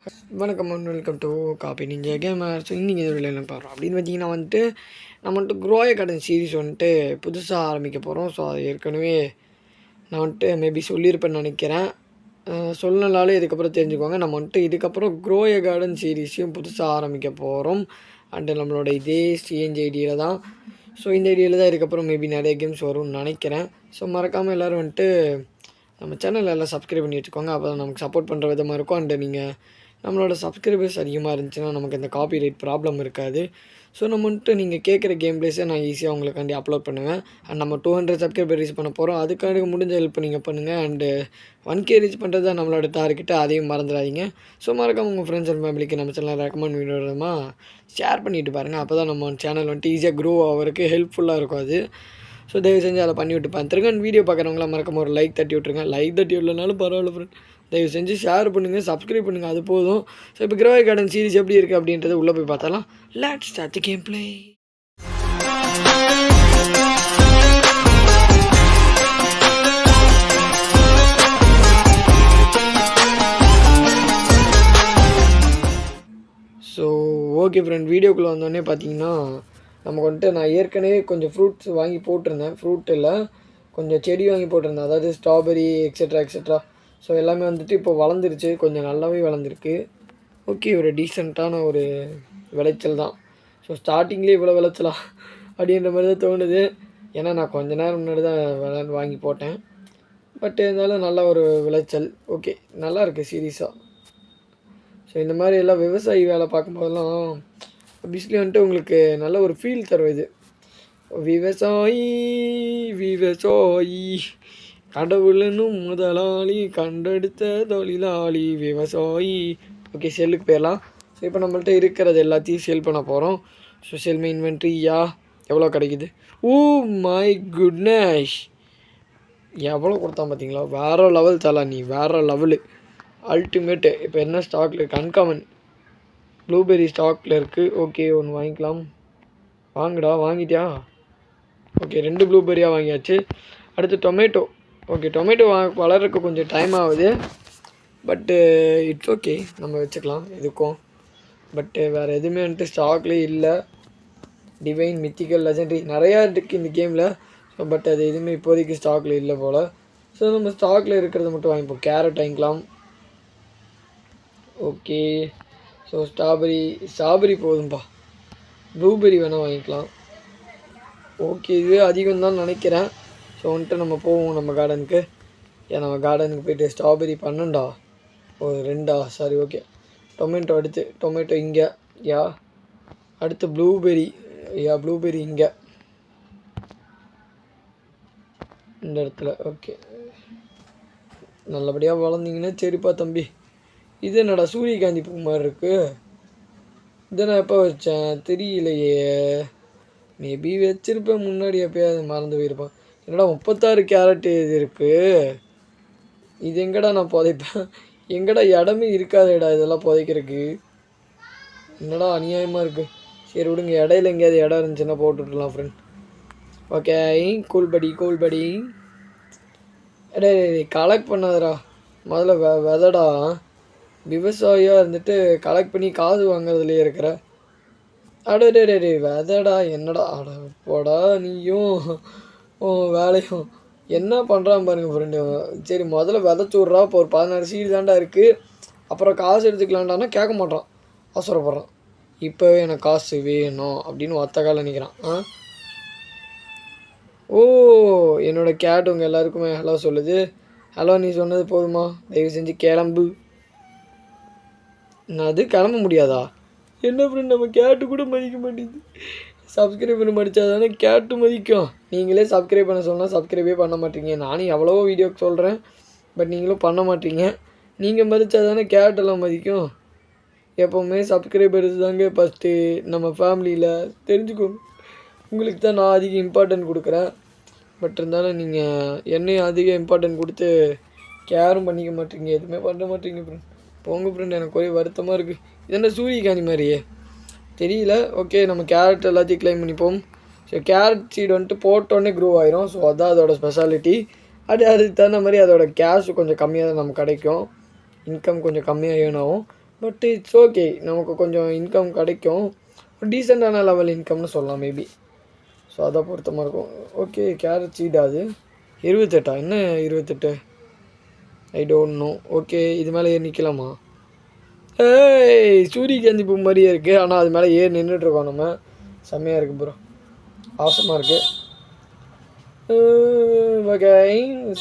வணக்கம் and welcome to Copy Ninja Gamer. So இன்றைக்கி இது என்ன பார்க்குறோம் அப்படின்னு பார்த்தீங்கன்னா நம்ம க்ரோய கார்டன் சீரிஸ் புதுசாக ஆரம்பிக்க போகிறோம். ஸோ அது ஏற்கனவே நான் மேபி சொல்லியிருப்பேன்னு நினைக்கிறேன். சொல்லனாலே இதுக்கப்புறம் தெரிஞ்சுக்கோங்க. நம்ம இதுக்கப்புறம் க்ரோய கார்டன் சீரீஸையும் புதுசாக ஆரம்பிக்க போகிறோம். அண்டு நம்மளோட இதே சிஎன்ஜி ஐடியில் தான். ஸோ இந்த ஐடியில் தான் இதுக்கப்புறம் மேபி நிறைய கேம்ஸ் வரும்னு நினைக்கிறேன். ஸோ மறக்காமல் எல்லோரும் நம்ம சேனலில் எல்லாம் சப்ஸ்கிரைப் பண்ணி வச்சுக்கோங்க. அப்போ தான் நமக்கு சப்போர்ட் பண்ணுற விதமாக இருக்கும். அண்டு நீங்கள் நம்மளோட சப்ஸ்கிரைபர்ஸ் அதிகமாக இருந்துச்சுன்னா நமக்கு இந்த காப்பிரைட் ப்ராப்ளம் இருக்காது. ஸோ நம்ம நீங்கள் கேட்குற கேம் பிளேஸை நான் ஈஸியாக உங்களுக்காண்டி அப்லோட் பண்ணுவேன். அண்ட் நம்ம 200 சப்ஸ்கிரைபர் ரீச் பண்ண போகிறோம். அதுக்காக முடிஞ்ச ஹெல்ப் நீங்கள் பண்ணுங்கள். அண்டு 1K ரீச் பண்ணுறது தான் நம்மளோட டார்கெட்டு. அதையும் மறந்துடாதீங்க. ஸோ மறக்காம உங்கள் ஃப்ரெண்ட்ஸ் அண்ட் ஃபேமிலிக்கு நம்ம சேனல் ரெக்கமெண்ட் விடுறதுமா ஷேர் பண்ணிவிட்டு பாருங்கள். அப்போ தான் நம்ம சேனல் ஈஸியாக க்ரோ ஆகிறதுக்கு ஹெல்ப்ஃபுல்லாக இருக்கும் அது. ஸோ தயவு செஞ்சு அதை பண்ணி விட்டு பார்த்துருங்க. அண்ட் வீடியோ பார்க்குறவங்களாம் மறக்காம ஒரு லைக் தட்டி விட்ருங்க. லைக் தட்டி விடலனாலும் பரவாயில்ல ஃப்ரெண்ட், தயவு செஞ்சு ஷேர் பண்ணுங்கள், சப்ஸ்கிரைப் பண்ணுங்கள், அது போதும். ஸோ இப்போ க்ரோய கார்டன் சீரிஸ் எப்படி இருக்குது அப்படின்றத உள்ளே போய் பார்த்தாலாம். Let's start the game play. So okay friend, வீடியோக்குள்ளே வந்தோடனே பார்த்தீங்கன்னா நமக்கு நான் ஏற்கனவே கொஞ்சம் ஃப்ரூட்ஸ் வாங்கி போட்டிருந்தேன். ஃப்ரூட் இல்லை, கொஞ்சம் செடி வாங்கி போட்டிருந்தேன். அதாவது ஸ்ட்ராபெரி எக்ஸெட்ரா. ஸோ எல்லாமே இப்போ வளர்ந்துருச்சு, கொஞ்சம் நல்லாவே வளர்ந்துருக்கு. ஓகே, ஒரு டீசெண்டான ஒரு விளைச்சல் தான். ஸோ ஸ்டார்டிங்லேயே இவ்வளோ விளைச்சலா அப்படின்ற மாதிரி தான் தோணுது. ஏன்னா நான் கொஞ்ச நேரம் முன்னாடி தான் வாங்கி போட்டேன். பட் இருந்தாலும் நல்ல ஒரு விளைச்சல். ஓகே, நல்லா இருக்குது சீரியஸாக. ஸோ இந்த மாதிரி எல்லாம் விவசாயி வேலை பார்க்கும்போதெல்லாம் ஆப்வியஸ்லி உங்களுக்கு நல்ல ஒரு ஃபீல் தரும் இது. விவசாயி கடவுளனும் முதலாளி கண்டெடுத்த தொழிலாளி விவசாயி. ஓகே, செல்லுக்கு போயிடலாம். ஸோ இப்போ நம்மள்ட்ட இருக்கிறது எல்லாத்தையும் செல் பண்ண போகிறோம். ஸோ செல் மை இன்வென்ட்ரி எவ்வளோ கிடைக்குது? ஓ மை குட்னஸ், எவ்வளோ கொடுத்தான் பார்த்தீங்களா? வேறு லெவல் தலை, நீ வேறு லெவலு, அல்டிமேட்டு. இப்போ என்ன ஸ்டாக்கில் இருக்குது? அன்காமன் ப்ளூபெர்ரி ஸ்டாக்கில் இருக்குது. ஓகே, ஒன்று வாங்கிக்கலாம். வாங்குடா, வாங்கிட்டியா? ஓகே, 2 ப்ளூபெர்ரியாக வாங்கியாச்சு. அடுத்து டொமேட்டோ. ஓகே, டொமேட்டோ வளர்றதுக்கு கொஞ்சம் டைம் ஆகுது. பட்டு இட்ஸ் ஓகே, நம்ம வச்சுக்கலாம் இதுக்கும். பட்டு வேறு எதுவுமே ஸ்டாக்லேயே இல்லை. டிவைன், மித்திக்கல், லெஜெண்டரி நிறையா இருக்குது இந்த கேமில். ஸோ பட் அது எதுவுமே இப்போதைக்கு ஸ்டாக்கில் இல்லை போல். ஸோ நம்ம ஸ்டாக்கில் இருக்கிறத மட்டும் வாங்கிப்போம். கேரட் வாங்கிக்கலாம். ஓகே, ஸோ ஸ்ட்ராபெரி போதும்பா. ப்ளூபெர்ரி வேணால் வாங்கிக்கலாம். ஓகே, இதுவே அதிகம் தான் நினைக்கிறேன். ஸோ நம்ம போவோம் நம்ம கார்டனுக்கு. ஏன் நம்ம கார்டனுக்கு போய்ட்டு ஸ்ட்ராபெரி 12 2 சாரி. Okay, tomato. அடுத்து டொமேட்டோ இங்கே. அடுத்து ப்ளூபெர்ரி. ப்ளூபெர்ரி இங்கே இந்த இடத்துல. ஓகே, நல்லபடியாக வளர்ந்தீங்கன்னா சரிப்பா தம்பி. இது என்னடா சூரியகாந்தி பூ மாதிரி இருக்குது? இதை நான் எப்போ வச்சேன் தெரியலையே. மேபி வச்சுருப்பேன் முன்னாடி, எப்போயாவது மறந்து போயிருப்பேன். என்னடா 36 கேரட்டு இது இருக்குது? இது எங்கடா நான் புதைப்பேன்? எங்கடா இடமே இருக்காதேடா இதெல்லாம் புதைக்கிறதுக்கு. என்னடா அநியாயமாக இருக்குது. சரி விடுங்க, இடையில எங்கேயாவது இடம் இருந்துச்சுன்னா போட்டுவிடலாம் ஃப்ரெண்ட். ஓகே, கூல்படி. எடே கலெக்ட் பண்ணாதடா முதல்ல. விதடா, விவசாயியாக கலெக்ட் பண்ணி காசு வாங்குறதுலேயே இருக்கிற. அடே விதடா, என்னடா அட போடா நீயும் வேலையும் என்ன பண்ணுறான் பாருங்கள் ஃப்ரெண்டு. சரி முதல்ல விதைச்சி விட்றா. இப்போ ஒரு 16 சீடு தாண்டா இருக்குது. அப்புறம் காசு எடுத்துக்கலான்டானா கேட்க மாட்டான், அவசரப்படுறான். இப்போவே எனக்கு காசு வேணும் அப்படின்னு ஒத்த கால நிற்கிறான். ஓ, என்னோடய கேட் உங்கள் எல்லாருக்குமே ஹலோ சொல்லுது. ஹலோ, நீ சொன்னது போதுமா? தயவு செஞ்சு கிளம்பு. நான் அது கிளம்ப முடியாதா? என்ன ஃப்ரெண்ட், நம்ம கேட்டு கூட மதிக்க மாட்டேங்குது. சப்ஸ்கிரைப் பண்ண மடித்தா தானே கேட்டு மதிக்கும். நீங்களே சப்ஸ்கிரைப் பண்ண சொன்னால் சப்ஸ்கிரைபே பண்ண மாட்டீங்க. நானும் எவ்வளவோ வீடியோக்கு சொல்கிறேன், பட் நீங்களும் பண்ண மாட்டீங்க. நீங்கள் மதித்தா தானே கேட்டெல்லாம் மதிக்கும். எப்போவுமே சப்ஸ்கிரைபர்ஸ் தாங்க ஃபஸ்ட்டு நம்ம ஃபேமிலியில், தெரிஞ்சுக்கோங்க. உங்களுக்கு தான் நான் அதிக இம்பார்ட்டன்ட் கொடுக்குறேன். பட் இருந்தாலும் நீங்கள் என்னையும் அதிக இம்பார்ட்டன்ட் கொடுத்து கேரும் பண்ணிக்க மாட்டீங்க, எதுவுமே பண்ண மாட்டீங்க ஃப்ரெண்ட். போங்க ஃப்ரெண்ட், எனக்கு ஒரே வருத்தமாக இருக்குது. இது என்ன சூரியகாந்தி மாதிரியே தெரியல. ஓகே, நம்ம கேரட் எல்லாத்தையும் கிளைம் பண்ணிப்போம். ஸோ கேரட் சீடு போட்டோடனே க்ரோ ஆயிரும். ஸோ அதுதான் அதோட ஸ்பெஷாலிட்டி. அதுக்கு தகுந்த மாதிரி அதோட கேஷ் கொஞ்சம் கம்மியாக தான் நமக்கு கிடைக்கும். இன்கம் கொஞ்சம் கம்மியாக ஏர்ன் ஆகும். பட் இட்ஸ் ஓகே, நமக்கு கொஞ்சம் இன்கம் கிடைக்கும். டீசெண்டான லெவல் இன்கம்னு சொல்லலாம் மேபி. ஸோ அதை பொறுத்தமாக இருக்கும். ஓகே, கேரட் சீடா அது 28 என்ன 28? I don't know. ஓகே, இது மேலே ஏறி நிற்கலாமா? சூரியகாந்தி பூ மாதிரியே இருக்குது, ஆனால் அது மேலே ஏறி நின்றுட்டுருக்கோம் நம்ம. செம்மையாக இருக்குது ப்ரோ, ஆசமாக இருக்குது. ஓகே,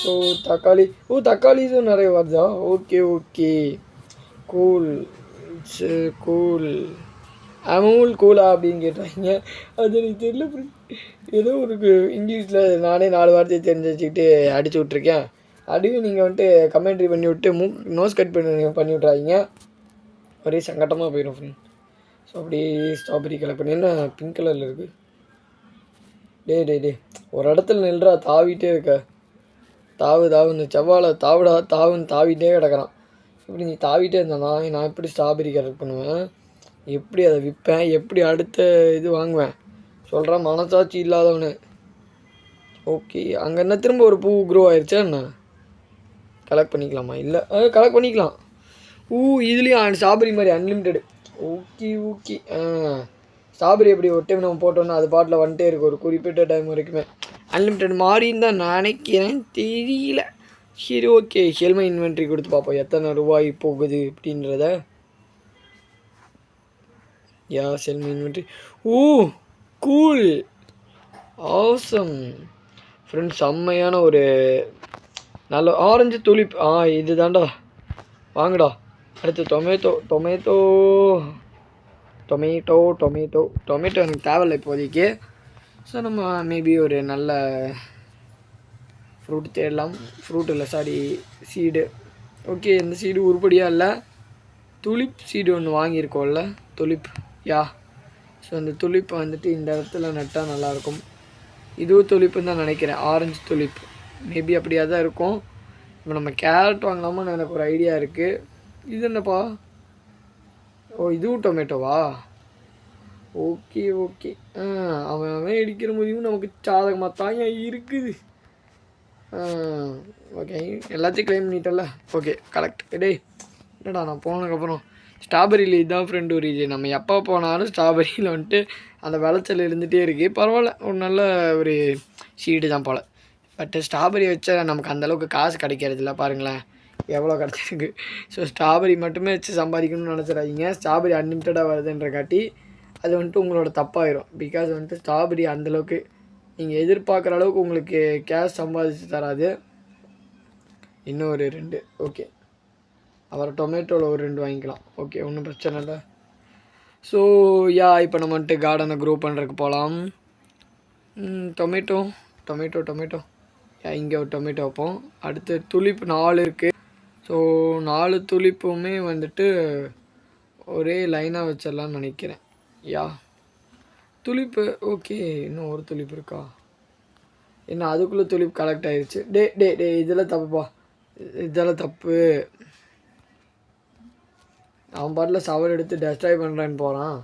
ஸோ தக்காளி, தக்காளிஸும் நிறைய வருதா? Okay cool, it's cool. Amul கூலா அப்படின்னு கேட்டாங்க. அது எனக்கு தெரியல, ஏதோ ஒரு இங்கிலீஷில் நானே 4 வார்த்தையை தெரிஞ்சு வச்சுக்கிட்டு அடிச்சு விட்ருக்கேன். அடியும் நீங்கள் வந்துட்டு கமெண்ட்ரி பண்ணி விட்டு நோஸ் கட் பண்ணி விட்றாதீங்க, ஒரே சங்கட்டமாக போயிடும் ஃப்ரெண்ட். ஸோ அப்படியே ஸ்ட்ராபெரி கலெக்ட் பண்ணி, என்ன பிங்க் கலரில் இருக்குது? டே ஒரு இடத்துல நில்றா, தாவிட்டே இருக்க. தாவு இந்த செவ்வாழை தாவுன்னு தாவிட்டே கிடக்கிறான். இப்படி நீ தாவிட்டே இருந்தானா நான் எப்படி ஸ்ட்ராபெரி கலெக்ட் பண்ணுவேன்? எப்படி அதை விற்பேன்? எப்படி அடுத்த இது வாங்குவேன்? சொல்கிறேன், மனசாட்சி இல்லாதவனு. ஓகே, அங்கே என்ன திரும்ப ஒரு பூ க்ரோ ஆயிடுச்சா என்ன? கலெக்ட் பண்ணிக்கலாமா? இல்லை, கலெக்ட் பண்ணிக்கலாம். இதுலேயும் ஸ்ட்ராபெரி மாதிரி அன்லிமிட்டெடு. ஓகே. ஸ்ட்ராபெரி எப்படி ஒரு டைம் நம்ம போட்டோன்னா அது பாட்டில் வந்துட்டே இருக்குது ஒரு குறிப்பிட்ட டைம் வரைக்குமே. அன்லிமிட்டெட் மாதிரின்னு தான் நினைக்கிறேன், தெரியல. சரி, ஓகே, ஹெல்மை இன்வென்ட்ரி கொடுத்து பார்ப்போம் எத்தனை ரூபாய் போகுது அப்படின்றத. ஹெல்மை இன்வென்ட்ரி. Cool, awesome friends. செம்மையான ஒரு நல்ல ஆரஞ்சு துளிப். இது தாண்டா, வாங்கடா. அடுத்து டொமேட்டோ எனக்கு தேவையில்லை இப்போதைக்கு. ஸோ நம்ம மேபி ஒரு நல்ல ஃப்ரூட் தேடலாம். ஃப்ரூட் இல்லை, சாரி, சீடு. ஓகே, இந்த சீடு உருப்படியாக இல்லை. துளிப் சீடு ஒன்று வாங்கியிருக்கோம்ல, துளிப். ஸோ அந்த துளிப்பை வந்துட்டு இந்த இடத்துல நட்டால் நல்லாயிருக்கும். இதுவும் துளிப்புன்னு தான் நினைக்கிறேன், ஆரஞ்சு துளிப். மேபி அப்படியாக தான் இருக்கும். இப்போ நம்ம கேரட் வாங்கலாமான்னு எனக்கு ஒரு ஐடியா இருக்குது. இது என்னப்பா? இதுவும் டொமேட்டோவா? ஓகே. அவன் இடிக்கிற முடியும் நமக்கு சாதகமாக தான் இருக்குது. ஓகே, எல்லாத்தையும் கிளைம் பண்ணிட்டல. Okay, correct. என்னடா நான் போனதுக்கப்புறம் ஸ்ட்ராபெரியில் இதுதான் ஃப்ரெண்டு ஒரு இது. நம்ம எப்போ போனாலும் ஸ்ட்ராபெரியில் வந்துட்டு அந்த விளைச்சல் இருந்துகிட்டே இருக்குது. பரவாயில்ல, ஒரு நல்ல ஒரு சீடு தான் போல். பட்டு ஸ்ட்ராபெரி வச்சா நமக்கு அந்தளவுக்கு காசு கிடைக்கிறதில்ல. பாருங்களேன் எவ்வளோ கிடச்சிருக்கு. ஸோ ஸ்ட்ராபெரி மட்டுமே வச்சு சம்பாதிக்கணும்னு நினச்சிடாதீங்க. ஸ்ட்ராபெரி அன்லிமிட்டடாக வருதுன்றக்காட்டி அது வந்துட்டு உங்களோட தப்பாயிரும். பிகாஸ் வந்துட்டு ஸ்ட்ராபெரி அந்தளவுக்கு நீங்கள் எதிர்பார்க்குற அளவுக்கு உங்களுக்கு கேஷ் சம்பாதிச்சு தராது. இன்னும் ஒரு 2. ஓகே, அப்புறம் டொமேட்டோவில் ஒரு 2 வாங்கிக்கலாம். ஓகே, ஒன்றும் பிரச்சனை இல்லை. ஸோ இப்போ நம்ம வந்துட்டு கார்டனை க்ரோ பண்ணுறதுக்கு போகலாம். டொமேட்டோ இங்கே ஒரு டொமேட்டோ வைப்போம். அடுத்து துளிப்பு 4 இருக்குது. ஸோ 4 துளிப்புமே வந்துட்டு ஒரே லைனாக வச்சிடலான்னு நினைக்கிறேன். துளிப்பு. ஓகே, இன்னும் ஒரு துளிப்பு இருக்கா? என்ன அதுக்குள்ளே துளிப்பு கலெக்ட் ஆகிடுச்சு? டே இதெல்லாம் தப்புப்பா, இதெல்லாம் தப்பு. அவன் பாட்டில் சவர் எடுத்து டெஸ்ட்ராய் பண்ணுறான்னு போகிறான்.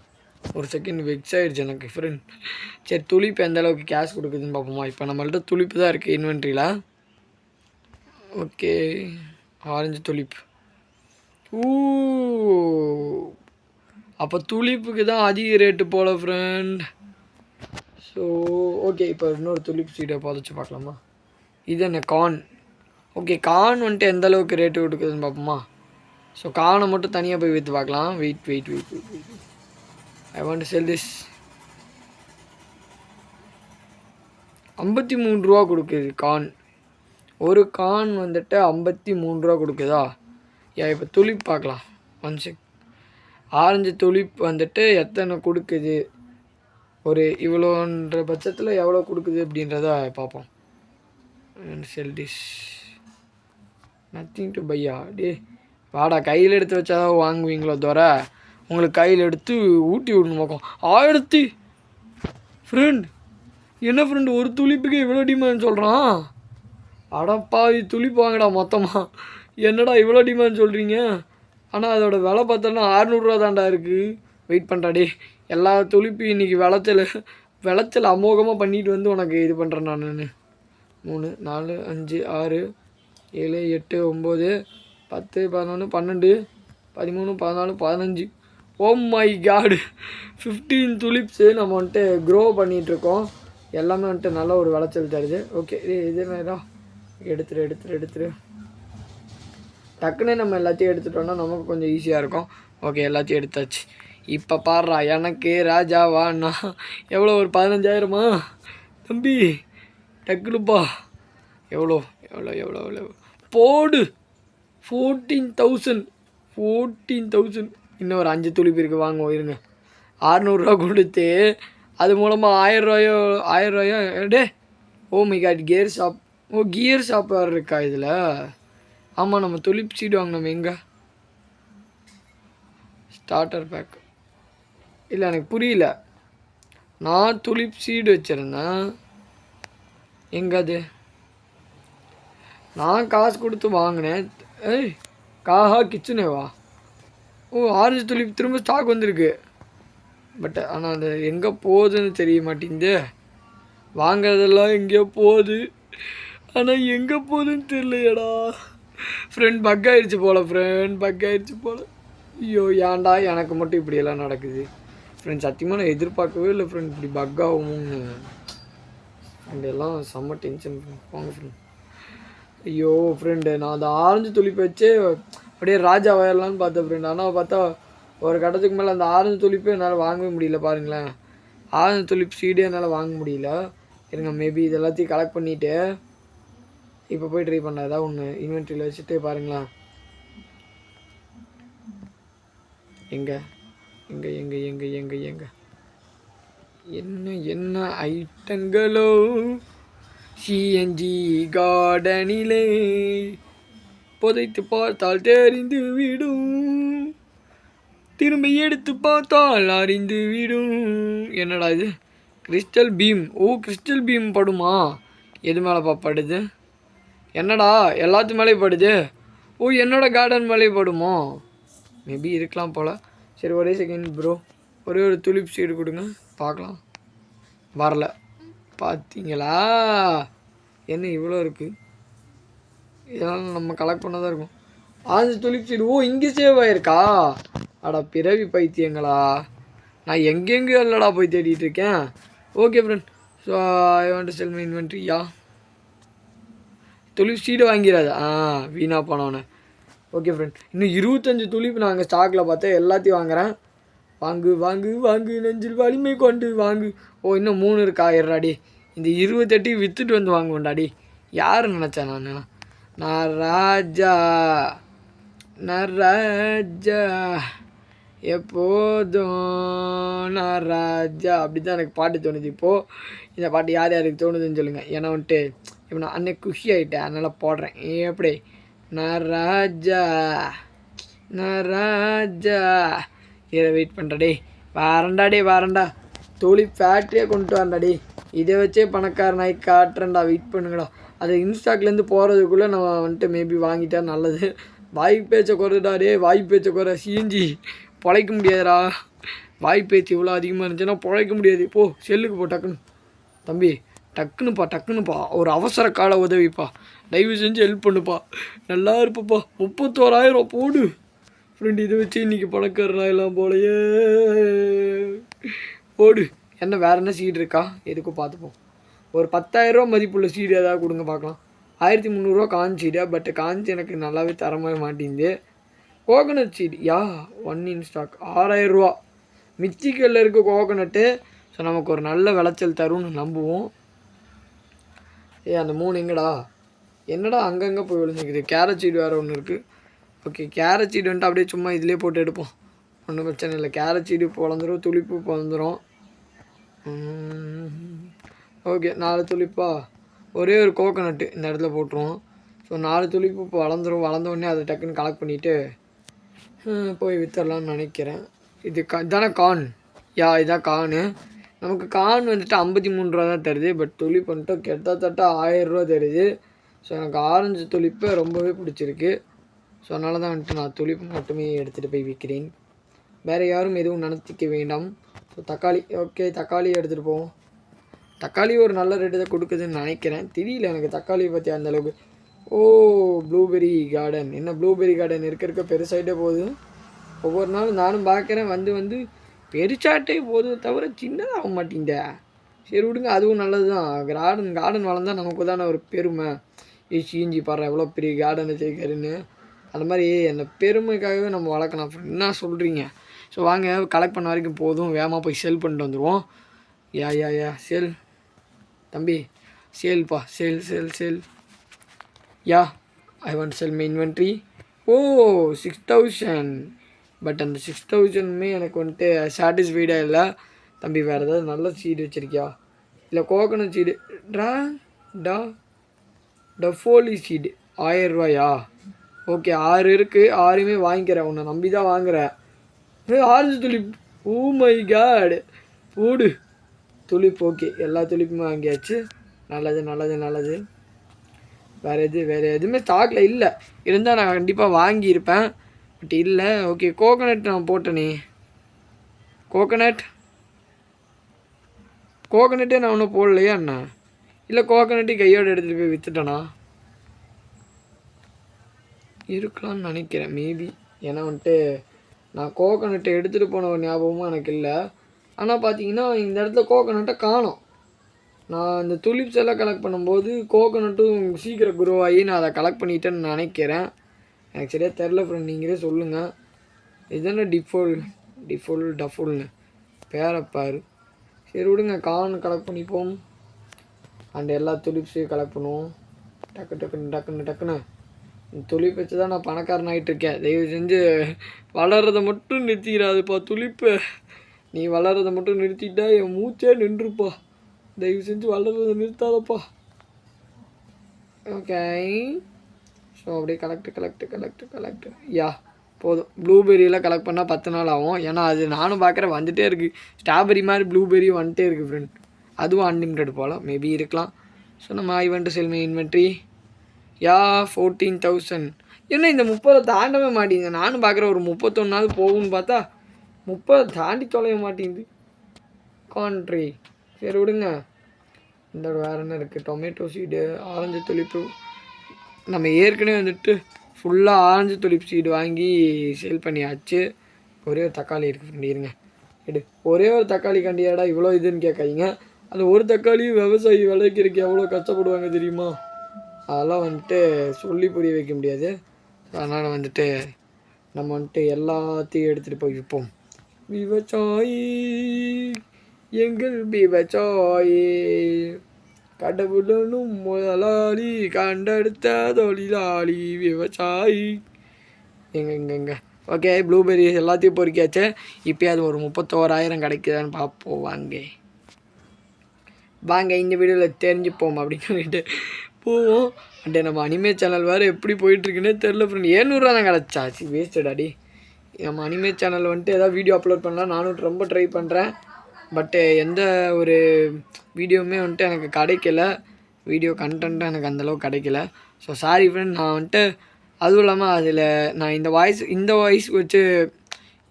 ஒரு செகண்ட் வெக்ஸ் ஆகிடுச்சு எனக்கு ஃப்ரெண்ட். சரி, துளிப்பு எந்த அளவுக்கு கேஷ் கொடுக்குதுன்னு பார்ப்போமா? இப்போ நம்மள்ட்ட துளிப்பு தான் இருக்குது இன்வென்ட்ரியில். Okay, orange துளிப்பு. அப்போ துளிப்புக்கு தான் அதிக ரேட்டு போல் ஃப்ரெண்ட். ஸோ ஓகே, இப்போ இன்னொரு துளிப்பு சீடை புதைச்சி பார்க்கலாமா? இது என்ன கார்ன்? ஓகே, கார்ன் வந்துட்டு எந்த அளவுக்கு ரேட்டு கொடுக்குதுன்னு பார்ப்போமா? ஸோ கார்னை மட்டும் தனியாக போய் விற்று பார்க்கலாம். Wait. I want to sell this. 53 ரூபா கொடுக்குது கார்ன். ஒரு கார்ன் வந்துட்டு 53 ரூபா கொடுக்குதா? இப்போ துளிப் பார்க்கலாம். 1 செக். ஆரஞ்சு துளிப் வந்துட்டு எத்தனை கொடுக்குது, ஒரு இவ்வளோன்ற பட்சத்தில் எவ்வளோ கொடுக்குது அப்படின்றத பார்ப்போம். செல் திஸ், நத்திங் டு பையா. வாடா, கையில் எடுத்து வச்சாதான் வாங்குவீங்களோ தவிர உங்களுக்கு கையில் எடுத்து ஊட்டி விடணும் பக்கம். 1000 ஃப்ரெண்ட். என்ன ஃப்ரெண்டு, ஒரு துளிப்புக்கு இவ்வளோ டிமாண்ட் சொல்கிறான்? அடப்பாவி, துளிப்பு வாங்கடா மொத்தமாக. என்னடா இவ்வளோ டிமாண்ட் சொல்கிறீங்க? ஆனால் அதோட விலை பார்த்தோன்னா 600 ரூபா தாண்டா இருக்குது. வெயிட் பண்ணுறாடே, எல்லா துளிப்பு இன்றைக்கி விளைச்சல் அமோகமாக பண்ணிட்டு வந்து உனக்கு இது பண்ணுறேன் நான். 3 4 5 6 7 8 9 10 11 12 13, 14, 15. ஓ மை காடு 15 துலிப்ஸு நம்ம வந்துட்டு க்ரோ பண்ணிகிட்ருக்கோம். எல்லாமே வந்துட்டு நல்ல ஒரு விளைச்சல் தருது. ஓகே இது நேரம் எடுத்துரு. டக்குன்னு நம்ம எல்லாத்தையும் எடுத்துட்டோன்னா நமக்கு கொஞ்சம் ஈஸியாக இருக்கும். ஓகே எல்லாத்தையும் எடுத்தாச்சு. இப்போ பாடுறா எனக்கு ராஜாவா நான் எவ்வளோ ஒரு 15,000மா தம்பி டக்குனுப்பா. எவ்வளோ போடு 14,000 இன்னும் ஒரு 5 துளிப்பு இருக்குது வாங்க இருங்க. 600 கொடுத்து அது மூலமாக 1000 day. Oh my god gear shop. Oh gear shop வேறு இருக்கா இதில்? ஆமாம் நம்ம துலிப் சீடு வாங்கினோம். எங்கே ஸ்டார்டர் பேக் இல்லை எனக்கு புரியல. நான் துலிப் சீடு வச்சுருந்தேன். எங்கே அது? நான் காசு கொடுத்து வாங்கினேன். ஏய் காஹா கிச்சனேவா? ஓ ஆரஞ்சு துலிப் திரும்ப ஸ்டாக் வந்திருக்கு. பட் ஆனால் அது எங்கே போகுதுன்னு தெரிய மாட்டேங்குது. வாங்கிறதெல்லாம் எங்கேயோ போகுது, ஆனால் எங்கே போகுதுன்னு தெரியலையடா. ஃப்ரெண்ட் பக் ஆகிடுச்சு போல். ஐயோ ஏன்டா எனக்கு மட்டும் இப்படியெல்லாம் நடக்குது ஃப்ரெண்ட். சத்தியமாக நான் எதிர்பார்க்கவே இல்லை ஃப்ரெண்ட் இப்படி பக் ஆகும்னு. ஃப்ரெண்ட் எல்லாம் செம்ம டென்ஷன் போங்க ஃப்ரெண்ட். ஐயோ ஃப்ரெண்டு நான் அந்த ஆரஞ்சு துளிப்பு வச்சு அப்படியே ராஜா வயர்லான்னு பார்த்தேன் ஃப்ரெண்ட். ஆனால் பார்த்தா ஒரு கட்டத்துக்கு மேலே அந்த ஆரஞ்சு துளிப்பே என்னால் வாங்கவே முடியல. பாருங்களேன் ஆரஞ்சு துளிப்பு சீடே என்னால் வாங்க முடியல. இருங்க மேபி இது எல்லாத்தையும் கலெக்ட் பண்ணிவிட்டு இப்போ போய் ட்ரை பண்ண ஏதாவது ஒன்று இன்வென்ட்ரியில் வச்சுட்டு பாருங்களேன். எங்கே என்ன ஐட்டங்களோ சிஎன்ஜி கார்டனிலே புதைத்து பார்த்தால் தெரிந்து விடும், திரும்ப எடுத்து பார்த்தால் அறிந்து விடும். என்னடா இது? Crystal beam. Oh crystal beam படுமா? எது மேலேப்பா படுது? என்னடா எல்லாத்து மேலேயும் படுது? ஓ என்னோடய கார்டன் மேலே படுமோ? மேபி இருக்கலாம் போல். சரி ஒரே செகண்ட் ப்ரோ, ஒரே ஒரு துலிப் சீடு கொடுங்க பார்க்கலாம். வரல பார்த்தீங்களா? என்ன இவ்வளோ இருக்குது? இதெல்லாம் நம்ம கலெக்ட் பண்ண தான் இருக்கும். Orange tulip seed. ஓ இங்கே சேவ் ஆயிருக்கா? அடா பிறவி பைத்தியங்களா, நான் எங்கெங்கேயோ இல்லைடா போய் தேடிட்டு இருக்கேன். Okay friend, so I want to sell my இன்வென்ட்ரியா. துலிப் சீடு வாங்கிறாது. வீணா போனவனே. ஓகே ஃப்ரெண்ட், இன்னும் 25 துலிப்பு நாங்கள் ஸ்டாக்கில் பார்த்தேன். எல்லாத்தையும் வாங்குகிறேன். வாங்கு நெஞ்சில் வலிமை கொண்டு வாங்கு. ஓ இன்னும் 3 இருக்கா? இருடாடி இந்த 28 விற்றுட்டு வந்து வாங்குவோண்டாடி. யார் நினச்சேன் நான் ராஜா எப்போதும் நான் ராஜா. அப்படி தான் எனக்கு பாட்டு தோணுது. இப்போது இந்த பாட்டு யார் யாருக்கு தோணுதுன்னு சொல்லுங்கள். ஏன்னா வந்துட்டு இப்போ நான் அன்னைக்கு குஷி ஆகிட்டேன், அதனால் போடுறேன். எப்படி நான் ராஜா இதை வெயிட் பண்ணுறடே. வரண்டா தோழி ஃபேக்ட்ரியே கொண்டு வரண்டாடி. இதை வச்சே பணக்காரனாகி காட்டுறேன்டா. வெயிட் பண்ணுங்கடா. அது இன்ஸ்டாக்லேருந்து போகிறதுக்குள்ளே நம்ம வந்துட்டு மேபி வாங்கிட்டா நல்லது. வாய் பேச்சை குறைடா டே. வாய் பேச்சை குறை சீஞ்சி பொழைக்க முடியாதுடா. வாய் பேச்சு இவ்வளோ அதிகமாக இருந்துச்சுன்னா பொழைக்க முடியாது. போ செல்லுக்கு போ டக்குன்னு தம்பி. டக்குனுப்பா ஒரு அவசர கால உதவிப்பா. தயவு செஞ்சு ஹெல்ப் பண்ணுப்பா. நல்லா இருப்பப்பா. 31,000 போடு ஃப்ரெண்ட். இதை வச்சு இன்றைக்கி பணக்காரனாயெல்லாம் போலையே. போடு. என்ன வேறு என்ன சீடு இருக்கா? எதுக்கும் பார்த்துப்போம். ஒரு 10,000 மதிப்புள்ள சீடு ஏதாவது கொடுங்க பார்க்கலாம். 1300 காஞ்சி சீடா? பட் காஞ்சி எனக்கு நல்லாவே தரமாகவே மாட்டேங்குது. Coconut seed 1 in stock 6,000. மிச்சிக்கல்ல இருக்க கோகனட்டு. ஸோ நமக்கு ஒரு நல்ல விளைச்சல் தரும்னு நம்புவோம். அந்த 3 என்னடா அங்கங்கே போய் விழுந்துக்குது? கேரட் சீடு வேறு ஒன்று இருக்குது. ஓகே கேரட் சீடு வந்துட்டு அப்படியே சும்மா இதிலே போட்டு எடுப்போம், ஒன்றும் பிரச்சனை இல்லை. கேரட் சீடு பொழந்துடும், துளிப்பு பொழந்துடும். ஓகே 4 துளிப்பா? ஒரே ஒரு கோகனட்டு இந்த இடத்துல போட்டுருவோம். ஸோ 4 துளிப்பு இப்போ வளர்ந்தோடனே அதை டக்குன்னு கலெக்ட் பண்ணிவிட்டு போய் விற்றுடலான்னு நினைக்கிறேன். இது இதானே கார்ன்? இதான் கார்னு. நமக்கு கார்ன் வந்துட்டு 53 ரூபா தான் தருது. பட் துளிப்பு வந்துட்டு கிட்டத்தட்ட 1000 ரூபா தருது. ஸோ எனக்கு ஆரஞ்சு துளிப்பை ரொம்பவே பிடிச்சிருக்கு. ஸோ அதனால தான் வந்துட்டு நான் துளிப்பு மட்டுமே எடுத்துகிட்டு போய் விற்கிறேன். வேறு யாரும் எதுவும் நினச்சிக்க வேண்டாம். ஸோ தக்காளி. ஓகே தக்காளி எடுத்துகிட்டு போவோம். தக்காளி ஒரு நல்ல ரேட்டு தான் கொடுக்குதுன்னு நினைக்கிறேன். தெரியல எனக்கு தக்காளியை பற்றி அந்தளவுக்கு. ஓ ப்ளூபெரி கார்டன். என்ன ப்ளூபெரி கார்டன் இருக்க பெருசாகிட்டே போகுது. ஒவ்வொரு நாளும் நானும் பார்க்குறேன் வந்து வந்து பெருசாட்டே போதும் தவிர சின்னதாக மாட்டேங்குதே. சரி விடுங்க, அதுவும் நல்லது தான். கார்டன் வளர்ந்தா நமக்கு தானே ஒரு பெருமை. சீஞ்சி பாடுற எவ்வளோ பெரிய கார்டன் வச்சுருக்காருன்னு. அந்த மாதிரி அந்த பெருமைக்காகவே நம்ம வளர்க்கலாம். என்ன சொல்கிறீங்க? ஸோ வாங்க, கலெக்ட் பண்ண வரைக்கும் போதும், வேகமாக போய் செல் பண்ணிட்டு வந்துடுவோம். யா சேல் தம்பி, சேல்ப்பா, sale. Yeah, I want sell my inventory. Oh 6000. But அந்த 6000மே எனக்கு வந்துட்டு சாட்டிஸ்ஃபைடாக இல்லை. தம்பி வேறு ஏதாவது நல்ல சீடு வச்சுருக்கியா? இல்லை கோகனட் சீடு டஃபோலி சீடு 1000 ரூபாயா? ஓகே, 6 இருக்குது, 6மே வாங்கிக்கிறேன். உன்னை நம்பி தான் வாங்குகிறேன். Orange tulip, oh my god, போடு துளிப். ஓகே, எல்லா துளிப்புமே வாங்கியாச்சு. நல்லது. வேறு எதுவுமே ஸ்டாக்கில் இல்லை. இருந்தால் நான் கண்டிப்பாக வாங்கியிருப்பேன், பட் இல்லை. ஓகே, கோகனட் நான் போட்டேனே. கோகனட்டே நான் ஒன்றும் போடலையா என்ன? இல்லை கோகனட்டே கையோடு எடுத்துகிட்டு போய் விற்றுட்டேனா? இருக்கலாம்னு நினைக்கிறேன் மேபி. ஏன்னா வந்துட்டு நான் கோகனட்டை எடுத்துகிட்டு போன ஒரு ஞாபகமும் எனக்கு இல்லை. ஆனால் பார்த்தீங்கன்னா இந்த இடத்துல கோகனட்டை காணோம். நான் இந்த துலிப்ஸ் எல்லாம் கலெக்ட் பண்ணும்போது கோகனட்டும் சீக்கிரம் குரோ ஆகி நான் அதை கலெக்ட் பண்ணிட்டேன்னு நினைக்கிறேன். எனக்கு சரியாக தெரில ஃப்ரெண்ட், நீங்களே சொல்லுங்கள். இதுதானே டஃபுல்னு பேரப்பாரு. சரி விடுங்க, கலெக்ட் பண்ணிப்போம். அண்ட் எல்லா துலிப்ஸையும் கலெக்ட் பண்ணுவோம். டக்குன்னு துளிப்பு வச்சு தான் நான் பணக்காரன் ஆகிட்டுருக்கேன். தயவு செஞ்சு வளர்கிறத மட்டும் நிறுத்திக்கிறாதுப்பா துளிப்பு. நீ வளர்கிறத மட்டும் நிறுத்திட்டா என் மூச்சே நின்றுப்பா. தயவு செஞ்சு வளர்கிறத நிறுத்தாதப்பா. ஓகே, ஸோ அப்படியே கலெக்ட். யா போதும். ப்ளூபெரியெலாம் கலெக்ட் பண்ணால் 10 நாள் ஆகும். ஏன்னா அது நானும் பார்க்குறேன் வந்துகிட்டே இருக்குது. ஸ்ட்ராபெரி மாதிரி ப்ளூபெரியும் வந்துட்டே இருக்குது ஃப்ரெண்ட். அதுவும் அன்லிமிட்டட் போல் மேபி இருக்கலாம். ஸோ நம்ம I want to sell my inventory. Yeah 14,000. என்ன இந்த 30 தாண்டவே மாட்டேங்குது. நானும் பார்க்குறேன் ஒரு 31 போகும்னு பார்த்தா 30 தாண்டி தொலைய மாட்டேங்குது. கான்ட்ரி. சரி விடுங்க. இந்த வேறு என்ன இருக்குது? Tomato seed, orange tulip. நம்ம ஏற்கனவே வந்துட்டு ஃபுல்லாக ஆரஞ்சு துளிப்பு சீடு வாங்கி சேல் பண்ணியாச்சு. ஒரே ஒரு தக்காளி இருக்குது, இருங்க ஒரே ஒரு தக்காளி கண்டியாடா இவ்வளோ இதுன்னு கேட்காதீங்க. அந்த ஒரு தக்காளி விவசாயி விளைக்கிறதுக்கு எவ்வளோ கஷ்டப்படுவாங்க தெரியுமா? அதெல்லாம் வந்துட்டு சொல்லி புரிய வைக்க முடியாது. அதனால் வந்துட்டு நம்ம வந்துட்டு எல்லாத்தையும் எடுத்துகிட்டு போய் விற்போம். விவசாயி எங்கள் விவசாயி, கடவுளும் முதலாளி, கண்டெடுத்த தொழிலாளி, விவசாயி. எங்க ஓகே, ப்ளூபெரி எல்லாத்தையும் பொறுக்கியாச்சு. இப்போ அது ஒரு 31,000 கிடைக்குதான்னு பார்ப்போம். வாங்க இந்த வீடியோவில் தெரிஞ்சுப்போம் அப்படின்னு சொல்லிட்டு போவோம். அண்டே நம்ம அனிமே சேனல் வேறு எப்படி போயிட்டுருக்குன்னே தெரில ஃப்ரெண்ட். 700 தான் கிடச்சா. வேஸ்டடாடி. நம்ம அனிமே சேனலில் வந்துட்டு ஏதாவது வீடியோ அப்லோட் பண்ணலாம் நானும் ரொம்ப ட்ரை பண்ணுறேன். பட்டு எந்த ஒரு வீடியோவுமே வந்துட்டு எனக்கு கிடைக்கல. வீடியோ கண்டென்ட்டும் எனக்கு அந்தளவுக்கு கிடைக்கல. So sorry friend. நான் வந்துட்டு அதுவும் இல்லாமல் அதில் நான் இந்த வாய்ஸ் வச்சு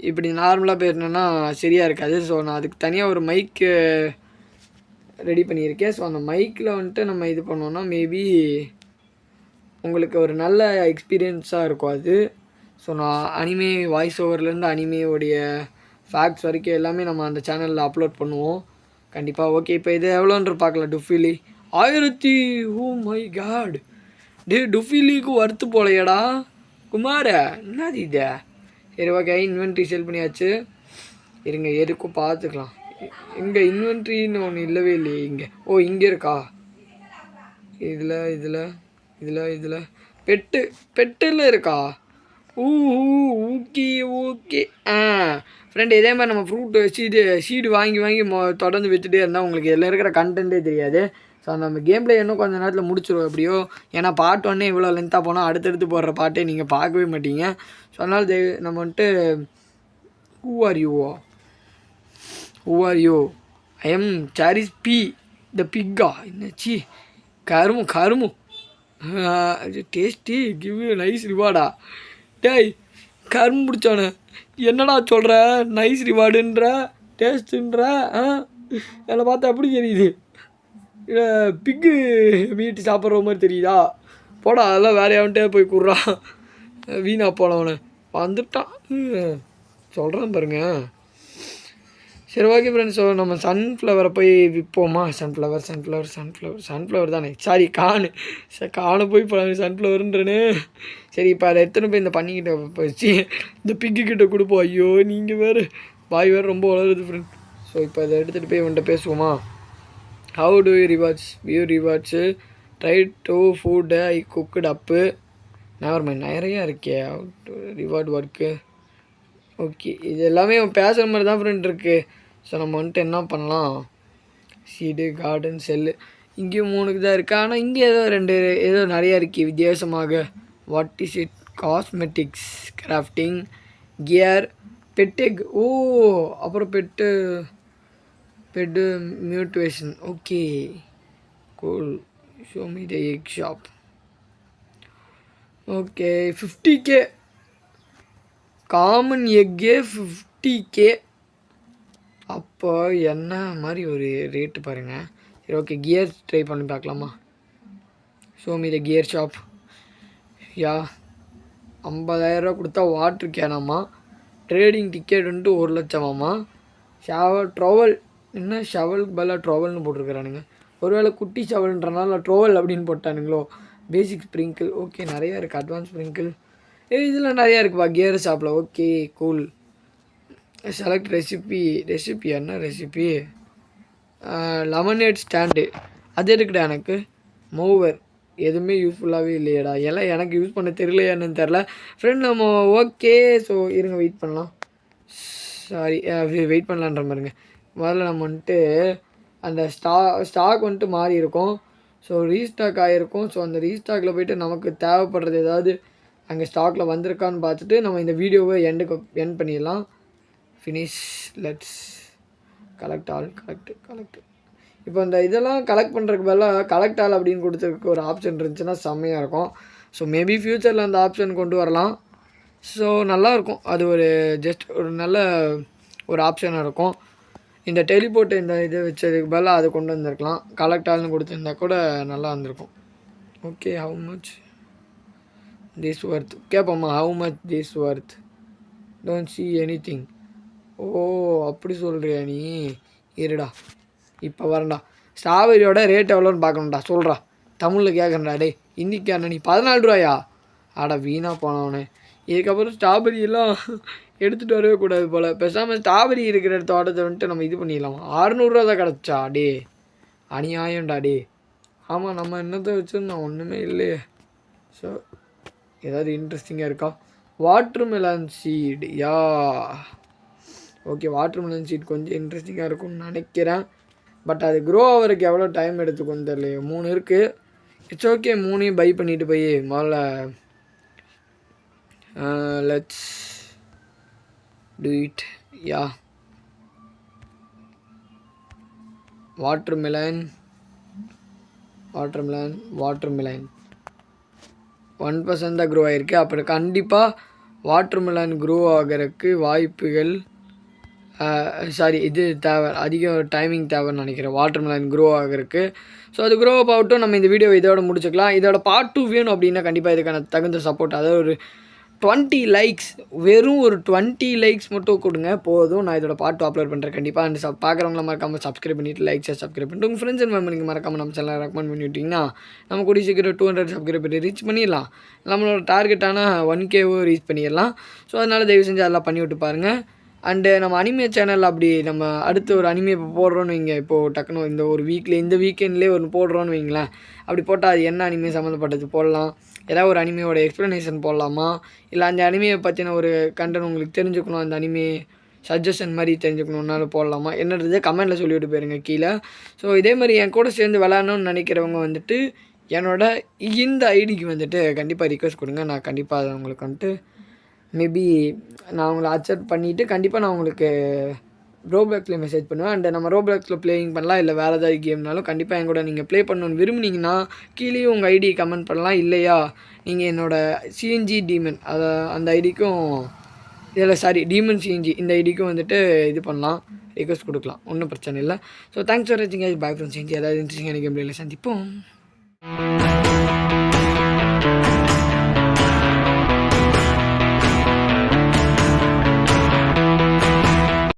இப்படி நார்மலாக பேசினேன்னா சரியாக இருக்காது. ஸோ நான் அதுக்கு தனியாக ஒரு மைக்கு ரெடி பண்ணியிருக்கேன். ஸோ அந்த மைக்கில் வந்துட்டு நம்ம இது பண்ணோன்னா மேபி உங்களுக்கு ஒரு நல்ல எக்ஸ்பீரியன்ஸாக இருக்கும் அது. ஸோ நான் அனிமே வாய்ஸ் ஓவர்லேருந்து அனிமேயோடைய ஃபேக்ட்ஸ் வரைக்கும் எல்லாமே நம்ம அந்த சேனலில் அப்லோட் பண்ணுவோம் கண்டிப்பாக. ஓகே, இப்போ இது எவ்வளோன்ற பார்க்கலாம். டுஃபிலி 1000. ஓ மை காட், டுஃபிலிக்கு வறுத்து போலையடா குமார, என்னது இது? சரி ஓகே, இன்வென்ட்ரி சேல் பண்ணியாச்சு. இருங்க எதுக்கும் பார்த்துக்கலாம். இங்கே இன்வென்ட்ரின்னு ஒன்று இல்லவே இல்லையே இங்கே. ஓ இங்கே இருக்கா? இதில் பெட்டில் இருக்கா? ஓகே. ஃப்ரெண்ட், இதே மாதிரி நம்ம ஃப்ரூட்டு சீடு வாங்கி தொடர்ந்து விற்றுட்டே இருந்தால் உங்களுக்கு இதில் இருக்கிற கண்டென்ட்டே தெரியாது. ஸோ நம்ம கேம் பிளே இன்னும் கொஞ்சம் நேரத்தில் முடிச்சிடுவோம் எப்படியோ. ஏன்னா பார்ட் 1 இவ்வளோ லென்த்தாக போனால் அடுத்தடுத்து போடுற பாட்டே நீங்கள் பார்க்கவே மாட்டீங்க. ஸோ அதனால் நம்ம வந்துட்டு who are you? I am சாரிஸ் பி த பிக்கா. என்னச்சி கருமு டேஸ்டி கிவ் யூ நைஸ் ரிவார்டா. டேய் கரும்பு பிடிச்சோன்னே என்னடா சொல்கிற? நைஸ் ரிவார்டுன்ற, டேஸ்ட்டுன்ற, என்னை பார்த்தா எப்படி தெரியுது? பிக்கு மீட்டு சாப்பிட்ற மாதிரி தெரியுதா? போடா, அதெல்லாம் வேறையாவன்ட்டே போய் கூடுறான். வீணா போனவனை வந்துட்டான். சொல்கிறேன் பாருங்க. சரி ஓகே ஃப்ரெண்ட்ஸ். ஸோ நம்ம சன்ஃப்ளவரை போய் விற்போமா? சன்ஃப்ளவர் தானே, சாரி காணு போய் இப்போ சன்ஃப்ளவருன்றனே. சரி இப்போ அதை எடுத்துன்னு போய் இந்த பண்ணிக்கிட்ட போச்சு இந்த பிக்குக்கிட்ட கொடுப்போம். ஐயோ நீங்கள் வேறு வாய் வேறு ரொம்ப வளருது ஃப்ரெண்ட். ஸோ இப்போ அதை எடுத்துகிட்டு போய் வந்துட்டு பேசுவோமா? How do you rewards try to food I cooked up never mind நிறையா இருக்கே. How do reward work. Okay இது எல்லாமே பேசுகிற மாதிரி தான் ஃப்ரெண்ட் இருக்குது. ஸோ நம்ம வந்துட்டு என்ன பண்ணலாம்? சீடு கார்டன் செல்லு இங்கேயும் 3க்கு தான் இருக்குது. ஆனால் இங்கே ஏதோ நிறையா இருக்குது வித்தியாசமாக. What is it? Cosmetics, crafting, gear, pet egg. Oh அப்புறம் pet mutation. Okay cool. Show me the egg shop. Okay 50K common எக்கே 50K. அப்போ என்ன மாதிரி ஒரு ரேட்டு பாருங்கள். சரி ஓகே கியர் ட்ரை பண்ணி பார்க்கலாமா? Show me the gear shop. Yeah 50,000 கொடுத்தா வாட்ரு கேனாமா. ட்ரேடிங் டிக்கெட் வந்துட்டு 1 லட்சமாம்மா. ட்ரவல் என்ன ஷவலுக்கு பதிலாக ட்ரவல்னு போட்டிருக்கிறானுங்க. ஒருவேளை குட்டி ஷவல்ன்றனால ட்ரோவல் அப்படின்னு போட்டானுங்களோ. பேசிக் ஸ்ப்ரிங்கிள். ஓகே நிறையா இருக்குது. அட்வான்ஸ் ஸ்ப்ரிங்கிள் இதில் நிறையா இருக்குப்பா கியர் ஷாப்பில். Okay cool. செலக்ட் ரெசிபி என்ன ரெசிபி? லெமனேட் ஸ்டாண்டு அது இருக்குடா. எனக்கு மூவர் எதுவுமே யூஸ்ஃபுல்லாகவே இல்லையடா. எல்லாம் எனக்கு யூஸ் பண்ண தெரியலையான்னு தெரில ஃப்ரெண்ட். நம்ம ஓகே ஸோ இருங்க வெயிட் பண்ணலாம். சாரி வெயிட் பண்ணலான்ற மாதிரிங்க. முதல்ல நம்ம வந்துட்டு அந்த ஸ்டாக் வந்துட்டு மாறி இருக்கும். ஸோ ரீஸ்டாக் ஆகிருக்கும். ஸோ அந்த ரீஸ்டாக்கில் போய்ட்டு நமக்கு தேவைப்படுறது ஏதாவது அங்கே ஸ்டாக்கில் வந்திருக்கான்னு பார்த்துட்டு நம்ம இந்த வீடியோவை எண்ட் பண்ணிடலாம். Finish. Let's collect all. Collect. இப்போ இந்த இதெல்லாம் கலெக்ட் பண்ணுறதுக்கு பதிலாக கலெக்ட் ஆல் அப்படின்னு கொடுத்துருக்கு ஒரு ஆப்ஷன் இருந்துச்சுன்னா செம்மையாக இருக்கும். ஸோ மேபி ஃப்யூச்சரில் அந்த ஆப்ஷன் கொண்டு வரலாம். ஸோ நல்லாயிருக்கும். அது ஒரு ஜஸ்ட் ஒரு நல்ல ஒரு ஆப்ஷனாக இருக்கும். இந்த டெலிபோர்ட் இந்த இது வச்சதுக்கு பதிலாக அது கொண்டு வந்திருக்கலாம். கலெக்ட் ஆல்னு கொடுத்துருந்தா கூட நல்லா இருந்திருக்கும். Okay how much this worth கேட்போம்மா. How much this worth? Don't see anything. Oh அப்படி சொல்கிறியா நீ? இருடா இப்போ வரேன்டா. ஸ்ட்ராபெரியோட ரேட் எவ்வளோன்னு பார்க்கணும்டா. சொல்கிறா தமிழில் கேட்குறேன்டா. டே இன்றைக்கி நீ 14 ரூபாயா? ஆடா வீணாக போனவனே. இதுக்கப்புறம் ஸ்ட்ராபெரியெல்லாம் எடுத்துகிட்டு வரவே கூடாது போல். பேசாமல் ஸ்ட்ராபெரி இருக்கிற தோட்டத்தை வந்துட்டு நம்ம இது பண்ணிடலாம். 600 தான் கிடச்சா? டே அநியாயம்டா டே. ஆமாம் நம்ம என்னத்தை வச்சுருந்தோம் ஒன்றுமே இல்லையே. ஸோ ஏதாவது இன்ட்ரெஸ்டிங்காக இருக்கா? Watermelon seed. Yeah okay watermelon seat கொஞ்சம் இன்ட்ரெஸ்டிங்காக இருக்கும்னு நினைக்கிறேன். பட் அது க்ரோ ஆகிறதுக்கு எவ்வளோ டைம் எடுத்துக்கும் தெரியலையே. 3 இருக்குது. இட்ஸ் ஓகே 3ஐயும் பை பண்ணிவிட்டு போய் முதல்ல let's do it. Yeah watermelon 1% தான் க்ரோ ஆகிருக்கு. அப்புறம் கண்டிப்பாக வாட்டர்மெலன் க்ரோ ஆகிறதுக்கு வாய்ப்புகள் சாரி இது தேவை, அதிகம் டைமிங் தேவைன்னு நினைக்கிறேன் வாட்டர்மெலன் க்ரோ ஆகிறதுக்கு. ஸோ அது க்ரோ அப் ஆகட்டும். நம்ம இந்த வீடியோ இதோட முடிச்சுக்கலாம். இதோட பார்ட் 2 வேணும் அப்படின்னா கண்டிப்பாக இதுக்கான தகுந்த சப்போர்ட், அதாவது ஒரு 20 லைக்ஸ், வெறும் ஒரு 20 லைக்ஸ் மட்டும் கொடுங்க போதும். நான் இதோட பார்ட் 2 அப்லோட் பண்ணுறேன் கண்டிப்பாக. அந்த பார்க்குறவங்கள மறக்காமல் சப்ஸ்கிரைப் பண்ணிவிட்டு லைக் சப்ஸ்கிரைப் பண்ணிட்டு உங்கள் ஃப்ரெண்ட்ஸ் அண்ட் ஃபேமிலிக்கு மறக்காமல் நம்ம சேனலை ரெக்கமெண்ட் பண்ணிவிட்டிங்கன்னா நம்ம கூடிய சீக்கிரம் 200 சப்ஸ்கிரைப் பண்ணி ரீச் பண்ணிடலாம். நம்மளோட டார்கெட்டான 1K ரீச் பண்ணிடலாம். ஸோ அதனால் தயவு செஞ்சு அதெல்லாம் பண்ணி விட்டு பாருங்கள். அண்டு நம்ம அனிமே சேனல் அப்படி நம்ம அடுத்து ஒரு அனிமே இப்போ போடுறோன்னு வைங்க. இப்போது டக்குனு இந்த ஒரு இந்த வீக்கெண்ட்லேயே ஒன்று போடுறோன்னு வைங்களேன். அப்படி போட்டால் அது என்ன அனிமே சம்மந்தப்பட்டது போடலாம், ஏதாவது ஒரு அனிமையோட எக்ஸ்ப்ளனேஷன் போடலாமா, இல்லை அந்த அனிமையை பற்றின ஒரு கண்டென்ட் உங்களுக்கு தெரிஞ்சுக்கணும், அந்த அனிமே சஜஷன் மாதிரி தெரிஞ்சுக்கணுன்னாலும் போடலாமா என்னன்றதை கமெண்ட்டில் சொல்லிவிட்டு போயிருங்க கீழே. ஸோ இதே மாதிரி என் கூட சேர்ந்து விளாட்ணுன்னு நினைக்கிறவங்க வந்துட்டு என்னோட இந்த ஐடிக்கு வந்துட்டு கண்டிப்பாக ரிக்வெஸ்ட் கொடுங்க. நான் கண்டிப்பாக அதை உங்களுக்கு வந்துட்டு மேபி நான் உங்களை அக்செப்ட் பண்ணிவிட்டு கண்டிப்பாக நான் உங்களுக்கு ரோப்ளாக்ஸில் மெசேஜ் பண்ணுவேன். அண்ட் நம்ம ரோப்ளாக்ஸில் ப்ளேயிங் பண்ணலாம், இல்லை வேறு ஏதாவது கேம்னாலும் கண்டிப்பாக என் கூட நீங்கள் ப்ளே பண்ணணுன்னு விரும்புனீங்கன்னா கீழேயும் உங்கள் ஐடி கமெண்ட் பண்ணலாம். இல்லையா நீங்கள் என்னோடய சிஎன்ஜி டீமன் அந்த ஐடிக்கும் டீமன் சிஎன்ஜி இந்த ஐடிக்கும் வந்துட்டு இது பண்ணலாம், ரிக்வெஸ்ட் கொடுக்கலாம், ஒன்றும் பிரச்சனை இல்லை. ஸோ தேங்க்ஸ் ஃபார் வாட்சிங். Bye friends. ஏதாவது இன்ட்ரெஸ்டிங்கான கேம் சந்திப்போம்.